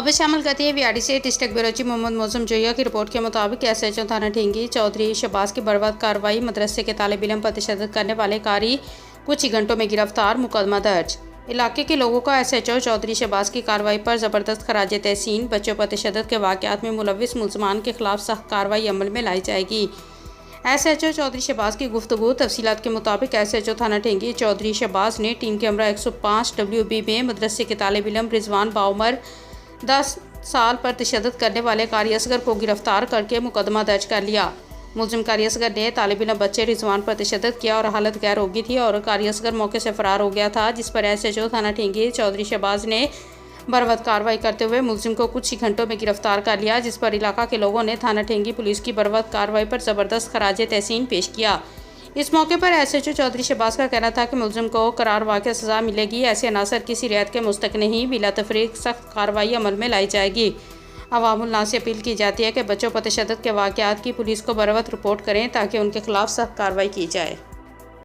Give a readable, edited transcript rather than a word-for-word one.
खबर शामिल करती है वीआरडी से डिस्ट्रिक्ट ब्यूरो चीफ मोहम्मद मौसम जोया की रिपोर्ट के मुताबिक एसएचओ थाना ढेंगी चौधरी शहबाज की बर्बाद कार्रवाई। मदरसे के तालिब इल्म पर तशद्दुद करने वाले कारी कुछ ही घंटों में गिरफ्तार, मुकदमा दर्ज। इलाके के लोगों का एसएचओ चौधरी शहबाज की कार्रवाई पर ज़बरदस्त खराज तहसीन। बच्चों पर तशद्दुद के वाक़यात में मुलविस मुल्ज़मान के खिलाफ सख्त कार्रवाई अमल में लाई जाएगी। एसएचओ चौधरी शहबाज की गुफ्तगू। तफसीलात के मुताबिक एसएचओ थाना ढेंगी चौधरी शहबाज ने टीम के हमरा 105 WB में मदरसे के तालिब इल्म रिजवान बाउमर 10 साल पर तशद्दुद करने वाले कारी असगर को गिरफ्तार करके मुकदमा दर्ज कर लिया। मुलजिम कारी असगर ने तालिब इल्म बच्चे रिजवान पर तशद्दुद किया और हालत गैर होगी थी और कारी असगर मौके से फरार हो गया था, जिस पर एसएचओ थाना ढेंगी चौधरी शहबाज ने बर्बाद कार्रवाई करते हुए मुलजिम को कुछ ही घंटों में गिरफ्तार कर लिया, जिस पर इलाका के लोगों ने थाना ढेंगी पुलिस की बर्बाद कार्रवाई पर ज़बरदस्त खराज तहसीन पेश किया। इस मौके पर एसएचओ चौधरी शहबाज का कहना था कि मुलजिम को करार वाक़या सज़ा मिलेगी। ऐसे अनासर किसी रियायत के मुस्तक नहीं, बिला तफरीक सख्त कार्रवाई अमल में लाई जाएगी। अवामुल नास से अपील की जाती है कि बच्चों पर तशद्दुद के वाक़यात की पुलिस को बर वक्त रिपोर्ट करें ताकि उनके खिलाफ सख्त कार्रवाई की जाए।